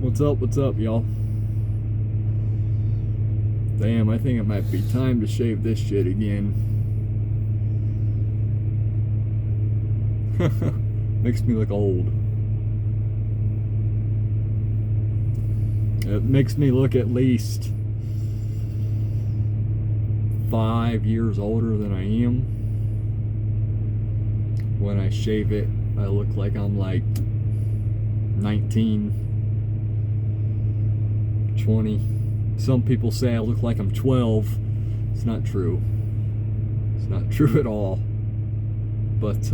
What's up, y'all? Damn, I think it might be time to shave this shit again. Makes me look old. It makes me look at least 5 years older than I am. When I shave it, I look like I'm like 19, 20. Some people say I look like I'm 12. It's not true. It's not true at all. But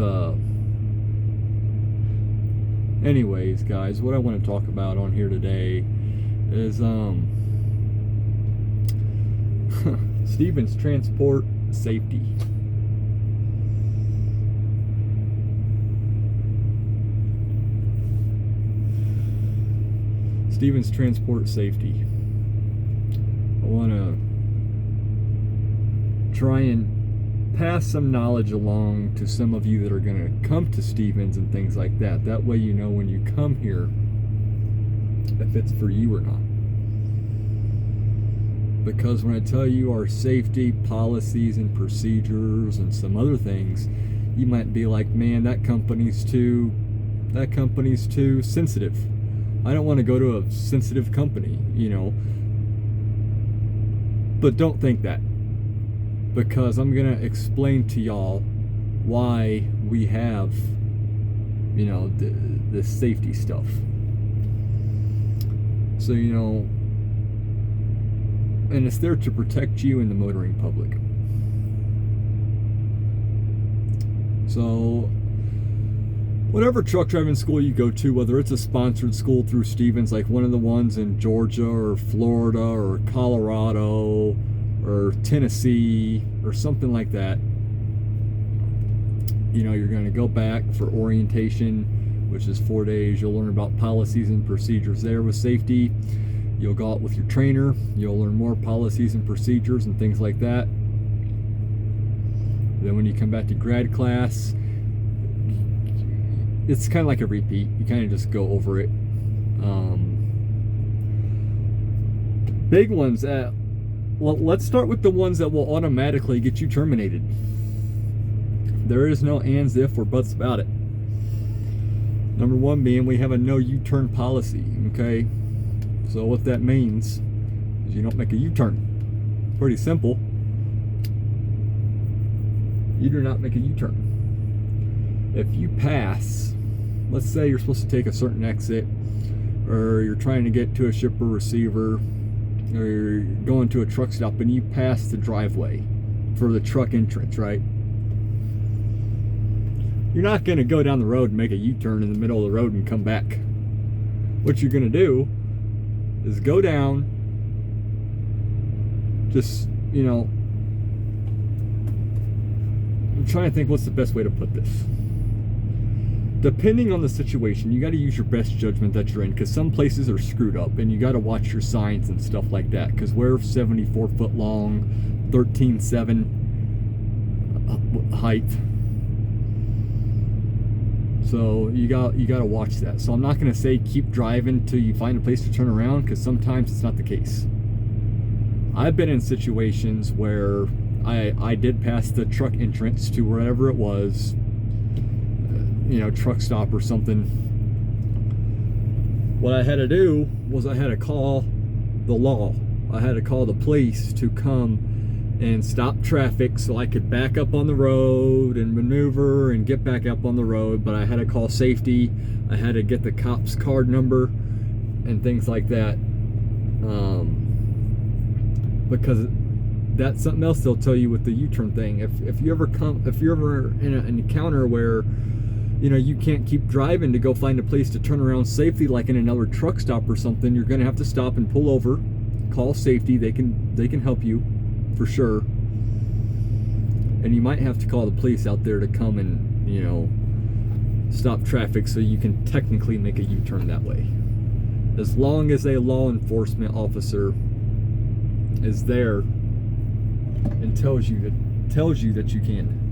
anyways, guys, what I want to talk about on here today is Stevens transport safety. Stevens transport safety. I want to try and pass some knowledge along to some of you that are going to come to Stevens and things like that. That way you know when you come here if it's for you or not. Because when I tell you our safety policies and procedures and some other things, you might be like, man, that company's too sensitive. I don't want to go to a sensitive company, you know. But don't think that. Because I'm going to explain to y'all why we have, you know, the safety stuff. So, you know, and it's there to protect you and the motoring public. So, whatever truck driving school you go to, whether it's a sponsored school through Stevens, like one of the ones in Georgia or Florida or Colorado or Tennessee or something like that, you know, you're going to go back for orientation, which is 4 days. You'll learn about policies and procedures there with safety. You'll go out with your trainer. You'll learn more policies and procedures and things like that. Then when you come back to grad class, it's kind of like a repeat. You kind of just go over it. Big ones. Well, let's start with the ones that will automatically get you terminated. There is no ands, if, or buts about it. Number one being we have a no U-turn policy. Okay, so what that means is you don't make a U-turn. Pretty simple. You do not make a U-turn. If you pass, let's say you're supposed to take a certain exit, or you're trying to get to a shipper receiver, or you're going to a truck stop and you pass the driveway for the truck entrance, right? You're not going to go down the road and make a U-turn in the middle of the road and come back. What you're going to do is go down, just, you know, I'm trying to think what's the best way to put this. Depending on the situation, you got to use your best judgment that you're in, because some places are screwed up and you got to watch your signs and stuff like that, because we're 74 foot long, 13.7 height. So you got to watch that. So I'm not going to say keep driving till you find a place to turn around, because sometimes it's not the case. I've been in situations where I did pass the truck entrance to wherever it was, you know, truck stop or something. What I had to do was I had to call the law. I had to call the police to come and stop traffic so I could back up on the road and maneuver and get back up on the road. But I had to call safety. I had to get the cop's card number and things like that, because that's something else they'll tell you with the U-turn thing. If you're ever in an encounter where, you know, you can't keep driving to go find a place to turn around safely, like in another truck stop or something, you're going to have to stop and pull over, call safety. They can help you for sure. And you might have to call the police out there to come and, you know, stop traffic so you can technically make a U-turn that way. As long as a law enforcement officer is there and tells you that you can.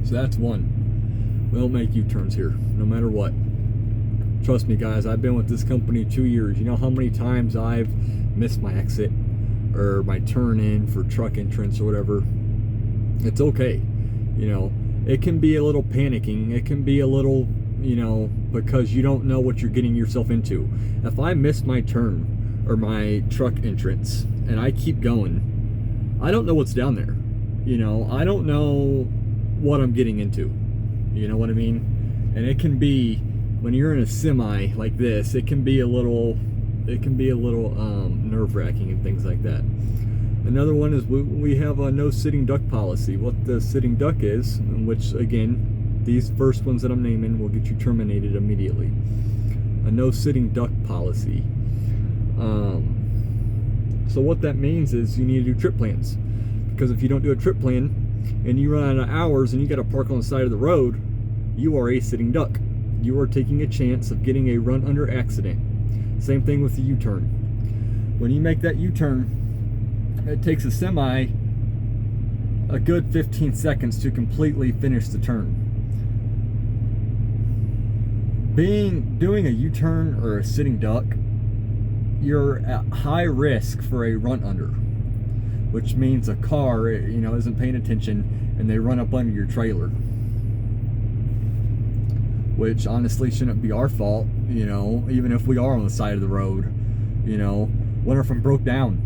So that's one. We don't make U-turns here, no matter what. Trust me, guys, I've been with this company 2 years. You know how many times I've missed my exit or my turn in for truck entrance or whatever. It's okay. You know, it can be a little panicking. It can be a little, you know, because you don't know what you're getting yourself into. If I miss my turn or my truck entrance and I keep going, I don't know what's down there. You know, I don't know what I'm getting into. You know what I mean? And it can be, when you're in a semi like this, it can be a little nerve-wracking and things like that. Another one is we have a no sitting duck policy. What the sitting duck is, which again, these first ones that I'm naming will get you terminated immediately. A no sitting duck policy. So what that means is you need to do trip plans, because if you don't do a trip plan and you run out of hours and you got to park on the side of the road, you are a sitting duck. You are taking a chance of getting a run under accident. Same thing with the U-turn. When you make that U-turn, it takes a semi a good 15 seconds to completely finish the turn. Doing a U-turn or a sitting duck, you're at high risk for a run under, which means a car, you know, isn't paying attention and they run up under your trailer, which honestly shouldn't be our fault. You know, even if we are on the side of the road, you know, what if I'm broke down?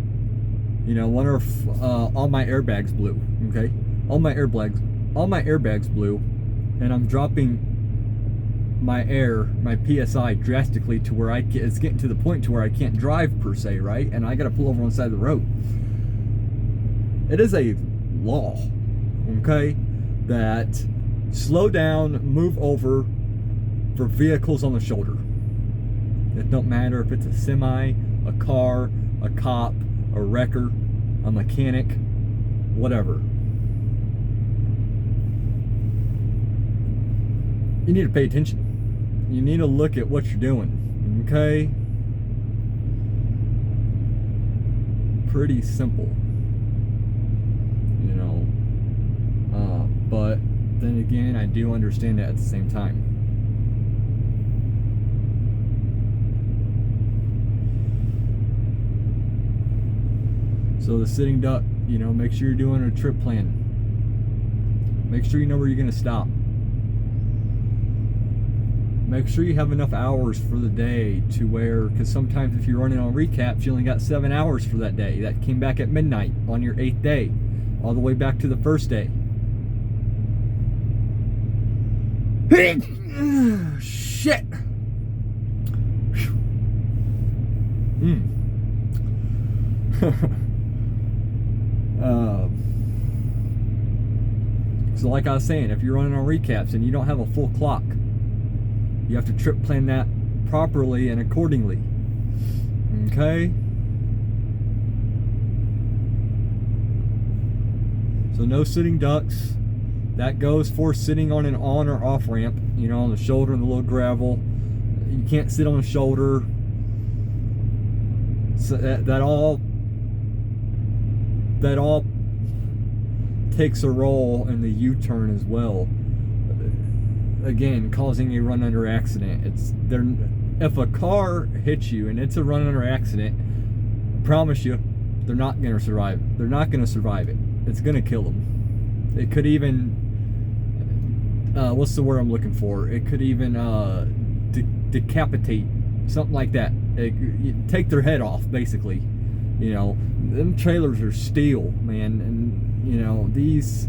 You know, what if all my airbags blew? Okay, all my airbags blew, and I'm dropping my PSI drastically to where it's getting to the point to where I can't drive per se, right? And I got to pull over on the side of the road. It is a law, okay, that slow down, move over for vehicles on the shoulder. It don't matter if it's a semi, a car, a cop, a wrecker, a mechanic, whatever. You need to pay attention. You need to look at what you're doing, okay? Pretty simple, you know. But then again, I do understand that at the same time. So the sitting duck, you know, make sure you're doing a trip plan. Make sure you know where you're going to stop. Make sure you have enough hours for the day to where, because sometimes if you're running on recaps, you only got 7 hours for that day. That came back at midnight on your 8th day, all the way back to the first day. Shit. So like I was saying, if you're running on recaps and you don't have a full clock, you have to trip plan that properly and accordingly. Okay? So no sitting ducks. That goes for sitting on an on or off ramp, you know, on the shoulder and the little gravel. You can't sit on the shoulder. So that all takes a role in the U-turn as well. Again, causing a run under accident. If a car hits you and it's a run under accident, I promise you, they're not going to survive. They're not going to survive it. It's going to kill them. It could even, what's the word I'm looking for? It could even decapitate, something like that. Take their head off, basically. You know, them trailers are steel, man, and you know, these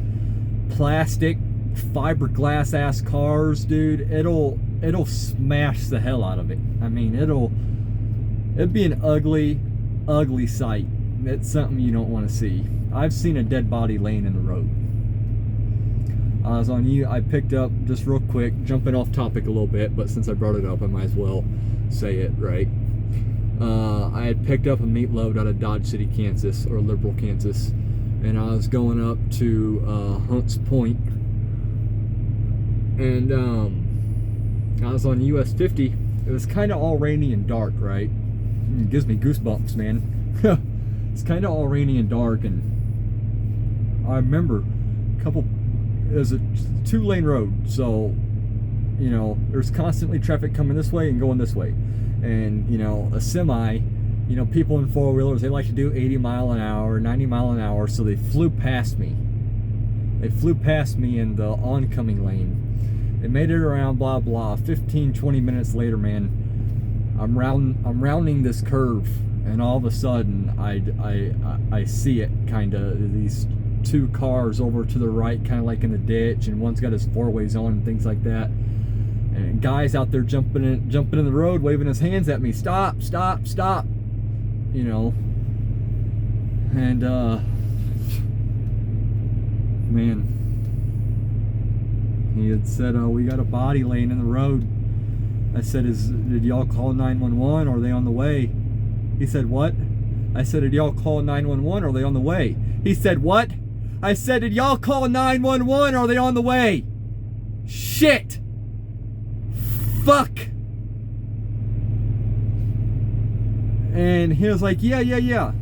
plastic fiberglass ass cars, dude, it'll smash the hell out of it. I mean, it'd be an ugly sight. It's something you don't want to see. I've seen a dead body laying in the road. I picked up, just real quick, jumping off topic a little bit, but since I brought it up, I might as well say it, right? I had picked up a meat load out of Dodge City, Kansas, or Liberal, Kansas, and I was going up to Hunts Point, and I was on US 50. It was kind of all rainy and dark, right? It gives me goosebumps, man. It's kind of all rainy and dark, and I remember is a 2-lane road, so you know there's constantly traffic coming this way and going this way, and you know a semi, you know people in 4-wheelers, they like to do 80 mile an hour, 90 mile an hour, so they flew past me. They flew past me in the oncoming lane. They made it around, blah blah. 15-20 minutes later, man, I'm rounding this curve, and all of a sudden I see it, kind of these 2 cars over to the right, kind of like in the ditch, and one's got his 4-ways on and things like that, and guys out there jumping in the road, waving his hands at me, stop, stop, stop, you know. And man, he had said, we got a body laying in the road. I said, did y'all call 911, or are they on the way? He said, what? I said, did y'all call 911, or are they on the way? He said, what? I said, did y'all call 911, or are they on the way? Shit! Fuck! And he was like, yeah.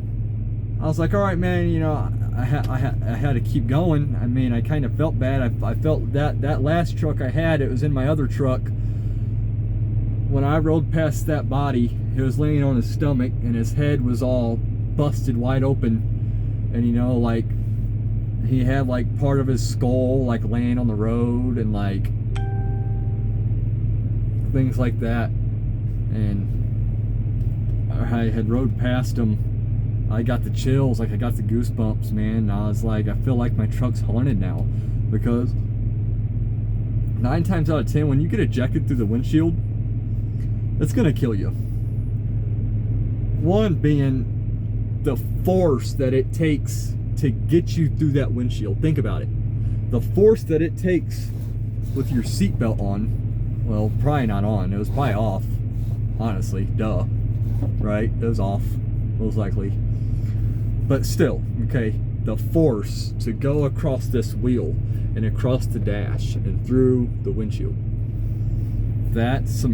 I was like, all right, man, you know, I had to keep going. I mean, I kind of felt bad. I felt that last truck I had, it was in my other truck. When I rode past that body, he was laying on his stomach, and his head was all busted wide open, and you know, like he had like part of his skull like laying on the road, and like things like that. And I had rode past him. I got the chills, like I got the goosebumps, man. I was like, I feel like my truck's haunted now, because 9 times out of 10, when you get ejected through the windshield, it's gonna kill you. One being the force that it takes to get you through that windshield. Think about it. The force that it takes with your seatbelt on, well, probably not on. It was probably off, honestly. Duh. Right? It was off, most likely. But still, okay, the force to go across this wheel and across the dash and through the windshield, that's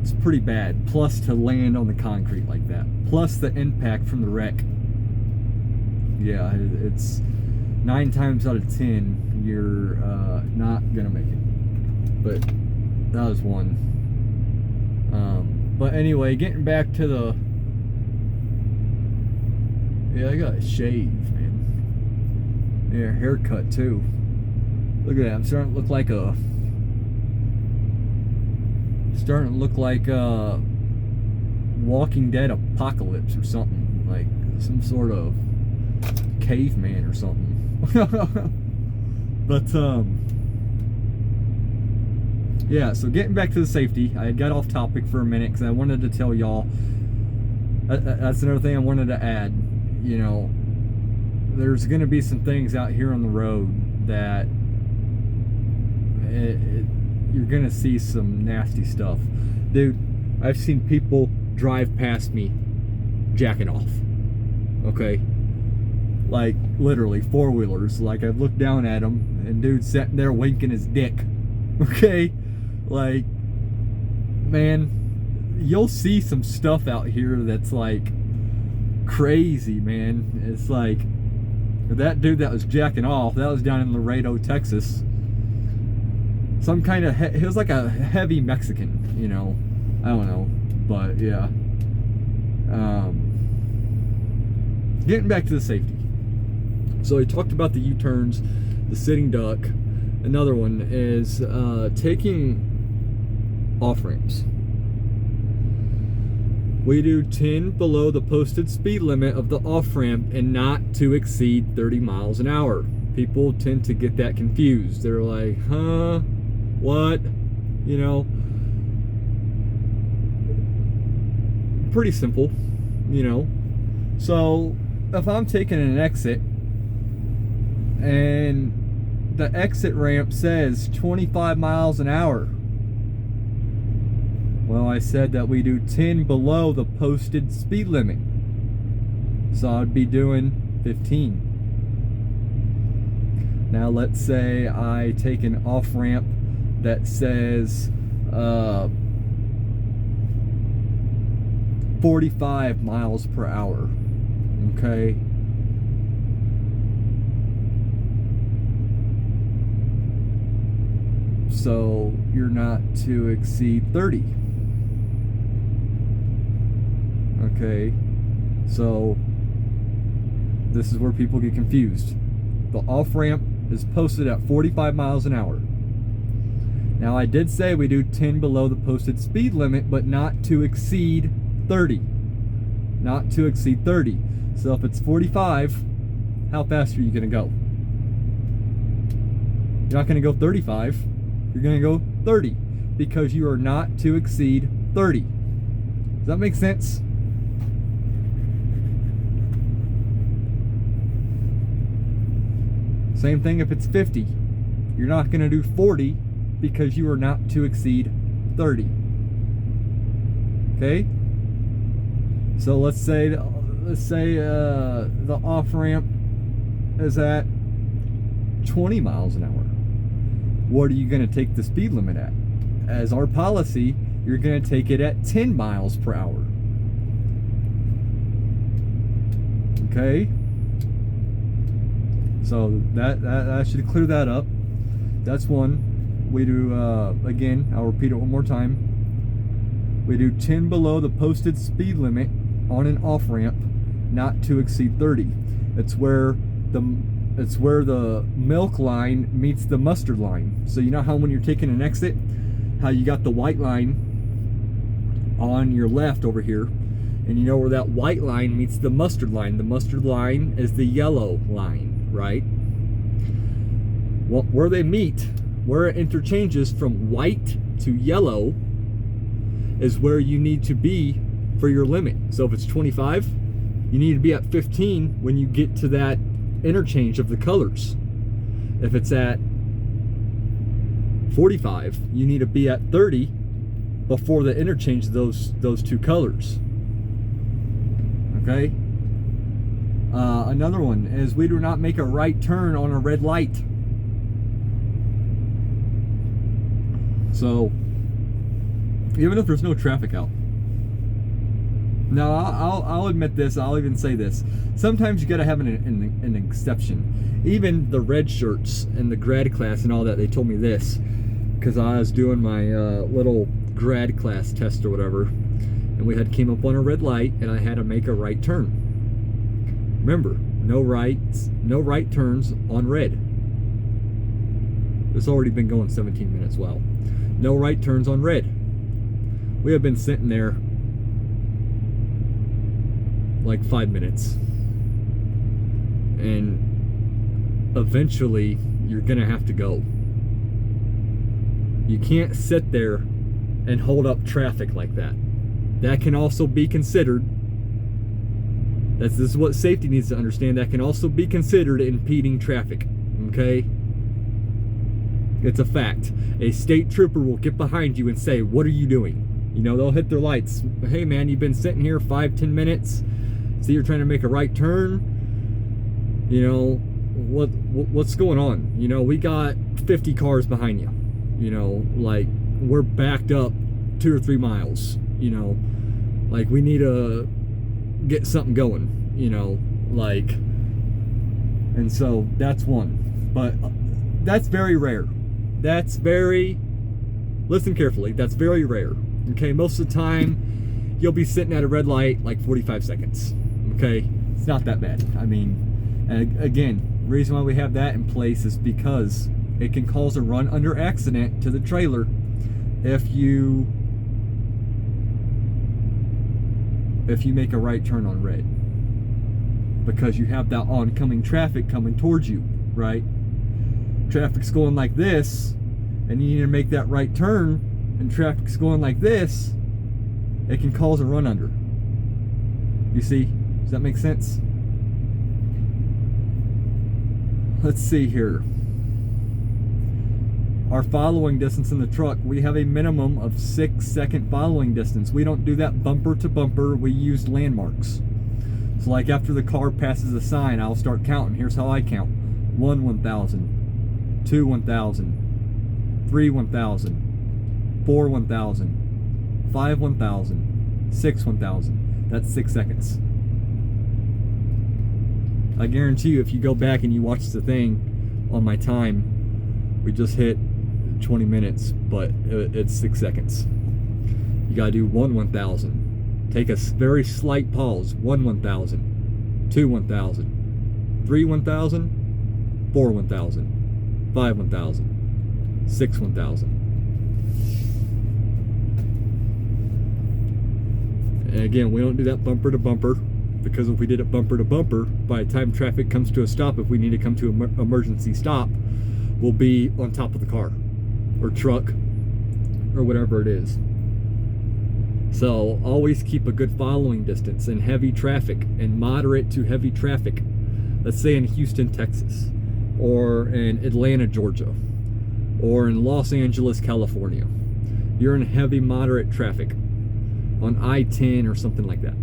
it's pretty bad. Plus to land on the concrete like that, plus the impact from the wreck. Yeah, it's 9 times out of 10 you're not gonna make it. But that was one. But anyway, getting back to the, yeah, I got a shave, man. Yeah, haircut too. Look at that. I'm starting to look like a Walking Dead apocalypse or something, like some sort of caveman or something. But yeah, so getting back to the safety, I got off topic for a minute because I wanted to tell y'all, that's another thing I wanted to add. You know, there's going to be some things out here on the road that you're going to see some nasty stuff. Dude, I've seen people drive past me jacking off. Okay? Like, literally, 4-wheelers. Like, I've looked down at them, and dude's sitting there winking his dick. Okay? Like, man, you'll see some stuff out here that's like crazy, man. It's like that dude that was jacking off, that was down in Laredo, Texas. Some kind of he was like a heavy Mexican, you know. I don't know, but yeah. Getting back to the safety. So he talked about the U-turns, the sitting duck. Another one is taking off ramps. We do 10 below the posted speed limit of the off ramp and not to exceed 30 miles an hour. People tend to get that confused. They're like, huh? What? You know? Pretty simple, you know? So, if I'm taking an exit and the exit ramp says 25 miles an hour, well, I said that we do 10 below the posted speed limit. So I'd be doing 15. Now let's say I take an off ramp that says 45 miles per hour. Okay. So you're not to exceed 30. Okay, so this is where people get confused. The off-ramp is posted at 45 miles an hour. Now I did say we do 10 below the posted speed limit, but not to exceed 30. Not to exceed 30. So if it's 45, how fast are you gonna go? You're not gonna go 35, you're gonna go 30, because you are not to exceed 30. Does that make sense? Same thing if it's 50. You're not gonna do 40 because you are not to exceed 30. Okay? So let's say the off-ramp is at 20 miles an hour. What are you going to take the speed limit at? As our policy, you're going to take it at 10 miles per hour. Okay? So that should clear that up. That's one. We do, again, I'll repeat it one more time. We do 10 below the posted speed limit on an off-ramp, not to exceed 30. It's where the milk line meets the mustard line. So you know how when you're taking an exit, how you got the white line on your left over here, and you know where that white line meets the mustard line. The mustard line is the yellow line, right? Well, where they meet, where it interchanges from white to yellow, is where you need to be for your limit. So if it's 25, you need to be at 15 when you get to that interchange of the colors. If it's at 45, you need to be at 30 before the interchange of those two colors. Okay? Another one is we do not make a right turn on a red light. So even if there's no traffic out. Now, I'll admit this, I'll even say this. Sometimes you gotta have an exception. Even the red shirts and the grad class and all that, they told me this, because I was doing my little grad class test or whatever, and we had came up on a red light, and I had to make a right turn. Remember, no right turns on red. It's already been going 17 minutes, well. No right turns on red. We have been sitting there like 5 minutes, and eventually you're gonna have to go. You can't sit there and hold up traffic like that. That can also be considered, this is what safety needs to understand, that can also be considered impeding traffic. Okay? It's a fact. A state trooper will get behind you and say, what are you doing? You know, they'll hit their lights. Hey man, you've been sitting here 5-10 minutes. See, you're trying to make a right turn. You know, what's going on? You know, we got 50 cars behind you. You know, like, we're backed up 2 or 3 miles. You know, like, we need to get something going. You know, like, and so that's one. But that's very rare. That's very, listen carefully, that's very rare. Okay, most of the time, you'll be sitting at a red light like 45 seconds. Okay, it's not that bad. I mean, again, the reason why we have that in place is because it can cause a run under accident to the trailer if you make a right turn on red, because you have that oncoming traffic coming towards you, right? Traffic's going like this, and you need to make that right turn, and traffic's going like this, it can cause a run under. You see? Does that make sense? Let's see here. Our following distance in the truck, we have a minimum of 6-second following distance. We don't do that bumper to bumper, we use landmarks. So like after the car passes a sign, I'll start counting. Here's how I count. 1, 1,000. 2, 1,000. 3, 1,000. 4, 1,000. 5, 1,000. 6, 1,000. That's 6 seconds. I guarantee you, if you go back and you watch the thing on my time, we just hit 20 minutes, but it's 6 seconds. You gotta do 1/1000. Take a very slight pause. 1/1000, 2/1000, 3/1000, 4/1000, 5/1000, 6/1000. And again, we don't do that bumper to bumper, because if we did it bumper to bumper, by the time traffic comes to a stop, if we need to come to an emergency stop, we'll be on top of the car or truck or whatever it is. So always keep a good following distance in heavy traffic and moderate to heavy traffic. Let's say in Houston, Texas, or in Atlanta, Georgia, or in Los Angeles, California. You're in heavy moderate traffic on I-10 or something like that.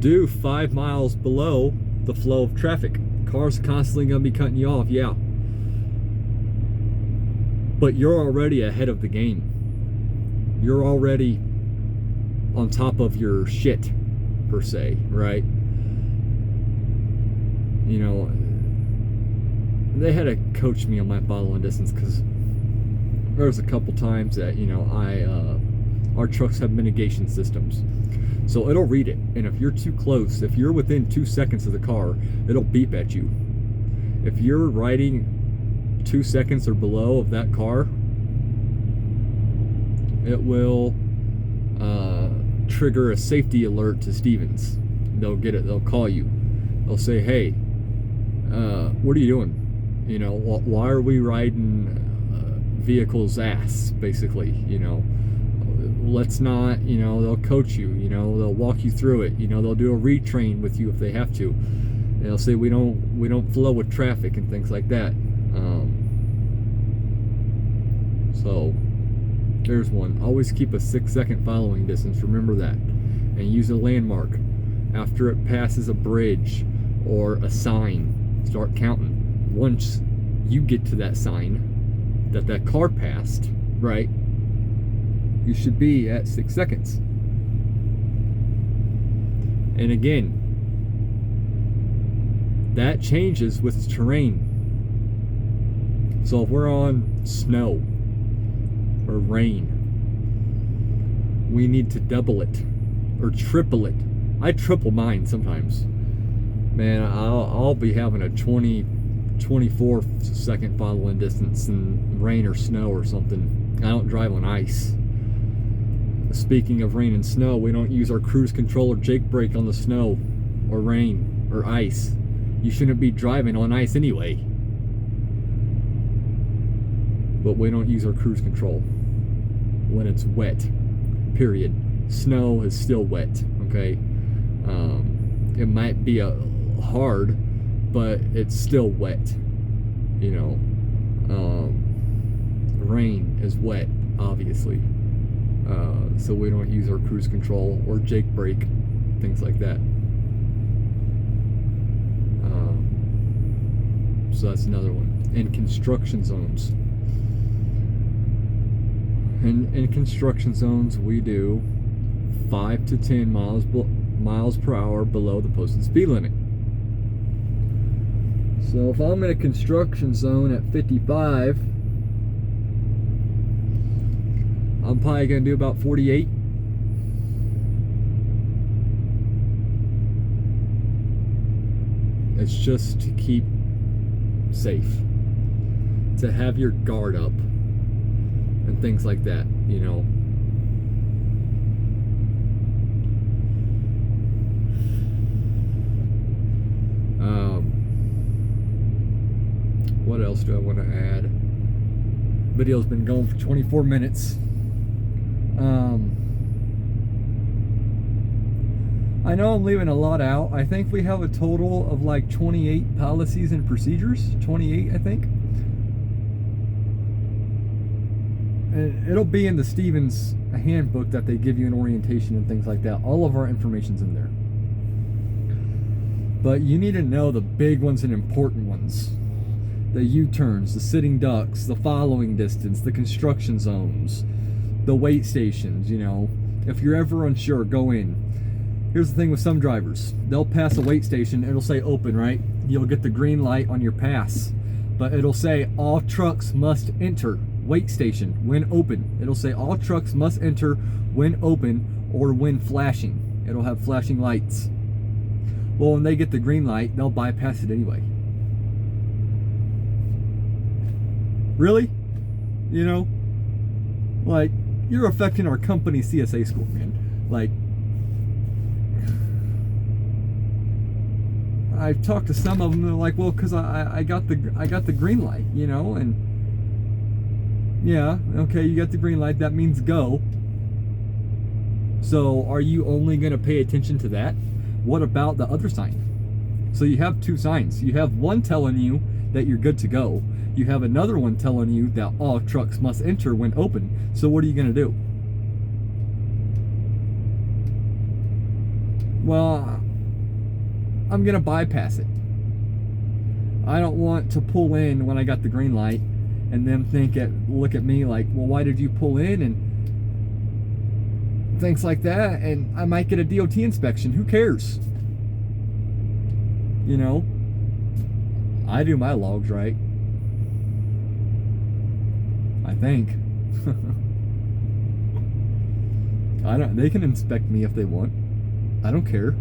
Do 5 miles below the flow of traffic. Cars constantly gonna be cutting you off, yeah. But you're already ahead of the game. You're already on top of your shit, per se, right? You know, they had to coach me on my following distance, because there was a couple times that, you know, our trucks have mitigation systems. So it'll read it, and if you're too close, if you're within 2 seconds of the car, it'll beep at you. If you're riding 2 seconds or below of that car, it will trigger a safety alert to Stevens. They'll get it, they'll call you. They'll say, hey, what are you doing? You know, why are we riding vehicle's ass, basically, you know? Let's not, you know, they'll coach you, you know, they'll walk you through it, you know, they'll do a retrain with you if they have to. And they'll say we don't flow with traffic and things like that. So there's one. Always keep a 6-second following distance, remember that. And use a landmark. After it passes a bridge or a sign, start counting. Once you get to that sign that car passed, right, you should be at 6 seconds. And again, that changes with terrain. So if we're on snow or rain, we need to double it or triple it. I triple mine sometimes. Man, I'll be having a 24 second following distance in rain or snow or something. I don't drive on ice. Speaking of rain and snow, we don't use our cruise control or Jake brake on the snow or rain or ice. You shouldn't be driving on ice anyway. But we don't use our cruise control when it's wet, period. Snow is still wet, okay? It might be hard, but it's still wet, you know? Rain is wet, obviously. So we don't use our cruise control or Jake brake, things like that. So that's another one. And construction zones. In construction zones, we do 5 to 10 miles per hour below the posted speed limit. So if I'm in a construction zone at 55, I'm probably going to do about 48. It's just to keep safe, to have your guard up and things like that, you know. What else do I want to add? Video's been going for 24 minutes. I know I'm leaving a lot out. I think we have a total of like 28 policies and procedures. 28, I think. And it'll be in the Stevens handbook that they give you an orientation and things like that. All of our information's in there. But you need to know the big ones and important ones. The U-turns, the sitting ducks, the following distance, the construction zones, the wait stations, you know. If you're ever unsure, go in. Here's the thing with some drivers. They'll pass a wait station, it'll say open, right? You'll get the green light on your pass. but it'll say all trucks must enter wait station when open. It'll say all trucks must enter when open or when flashing. It'll have flashing lights. Well, when they get the green light, they'll bypass it anyway. Really? You know, like, you're affecting our company CSA score, man. Like, I've talked to some of them, they're like, well, because I got the green light, you know, and yeah, okay, you got the green light, that means go. So are you only going to pay attention to that? What about the other sign? So you have two signs. You have one telling you that you're good to go. You have another one telling you that all trucks must enter when open. So what are you going to do? Well, I'm going to bypass it. I don't want to pull in when I got the green light and then look at me like, well, why did you pull in? And things like that. And I might get a DOT inspection. Who cares? You know, I do my logs right. I think. They can inspect me if they want. I don't care.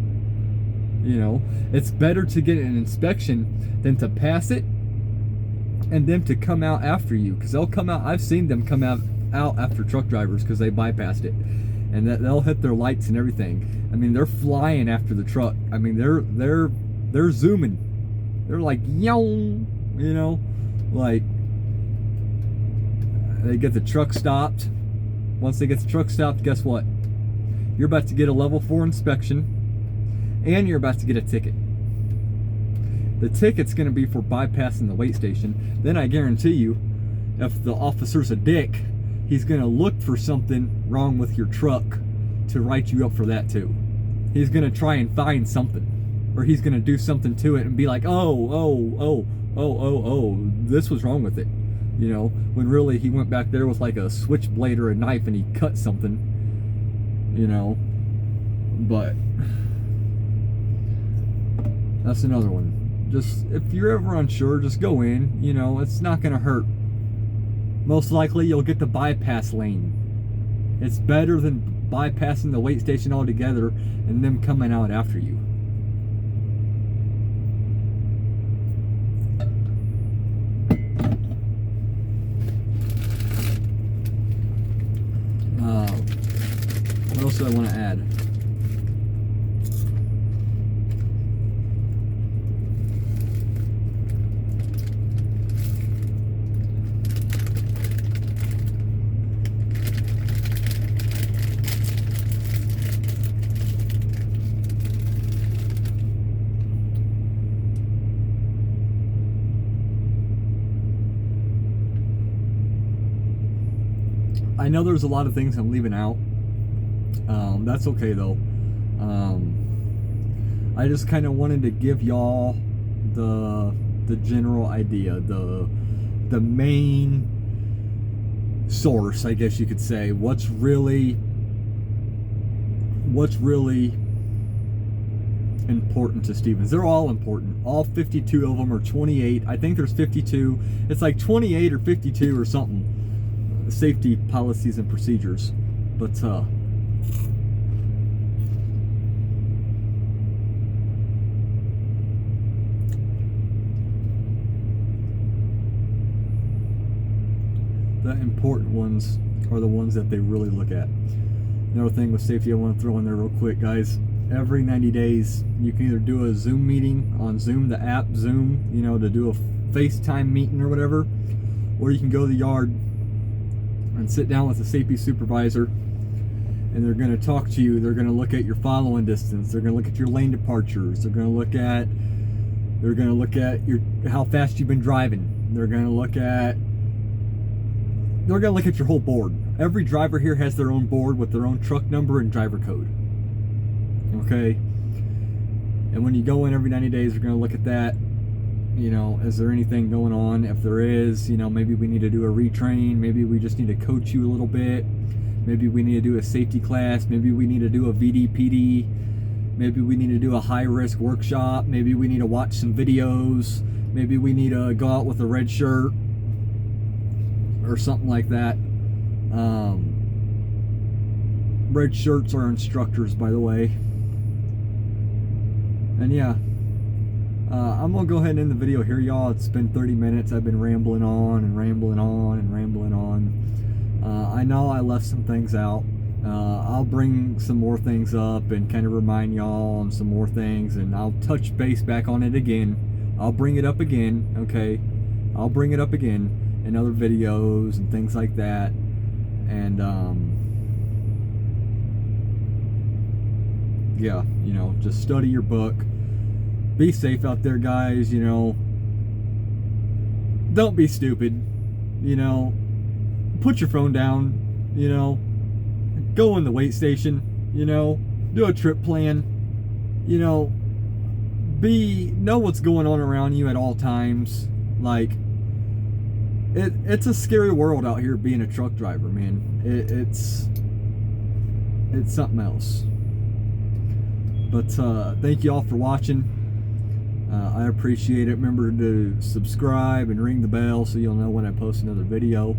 You know, it's better to get an inspection than to pass it and them to come out after you, because they'll come out. I've seen them come out after truck drivers because they bypassed it, and that they'll hit their lights and everything. I mean, they're flying after the truck. I mean, they're zooming. They're like, yo, you know, like they get the truck stopped. Once they get the truck stopped, guess what? You're about to get a level 4 inspection, and you're about to get a ticket. The ticket's going to be for bypassing the wait station. Then I guarantee you, if the officer's a dick, he's going to look for something wrong with your truck to write you up for that too. He's going to try and find something, or he's going to do something to it and be like, oh, this was wrong with it. You know, when really he went back there with like a switchblade or a knife and he cut something, you know. But that's another one. Just, if you're ever unsure, just go in, you know, it's not gonna hurt. Most likely you'll get the bypass lane. It's better than bypassing the wait station altogether and them coming out after you. What else do I want to add? I know there's a lot of things I'm leaving out. That's okay though. I just kind of wanted to give y'all the general idea, the main source, I guess you could say. What's really important to Stevens. They're all important. All 52 of them, or 28. I think there's 52. It's like 28 or 52 or something. Safety policies and procedures. But the important ones are the ones that they really look at. Another thing with safety I want to throw in there real quick, guys. Every 90 days, you can either do a Zoom meeting on Zoom, the app Zoom, you know, to do a FaceTime meeting or whatever, or you can go to the yard and sit down with a safety supervisor, and they're going to talk to you. They're going to look at your following distance. They're going to look at your lane departures. They're going to look at your how fast you've been driving. They're going to look at your whole board. Every driver here has their own board with their own truck number and driver code. Okay? And when you go in every 90 days, they're going to look at that. You know, is there anything going on? If there is, you know, maybe we need to do a retrain. Maybe we just need to coach you a little bit. Maybe we need to do a safety class. Maybe we need to do a VDPD. Maybe we need to do a high-risk workshop. Maybe we need to watch some videos. Maybe we need to go out with a red shirt or something like that. Red shirts are instructors, by the way. And yeah, I'm gonna go ahead and end the video here, y'all. It's been 30 minutes. I've been rambling on and rambling on and rambling on. I know I left some things out. I'll bring some more things up and kind of remind y'all on some more things, and I'll touch base back on it again. I'll bring it up again, okay? I'll bring it up again in other videos and things like that. And yeah, you know, just study your book. Be safe out there, guys. You know, don't be stupid. You know, put your phone down. You know, go in the weight station. You know, do a trip plan. You know, know what's going on around you at all times. Like, it's a scary world out here being a truck driver, man. It's something else. But thank you all for watching. I appreciate it. Remember to subscribe and ring the bell so you'll know when I post another video.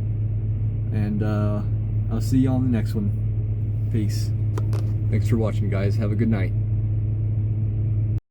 And I'll see you on the next one. Peace. Thanks for watching, guys. Have a good night.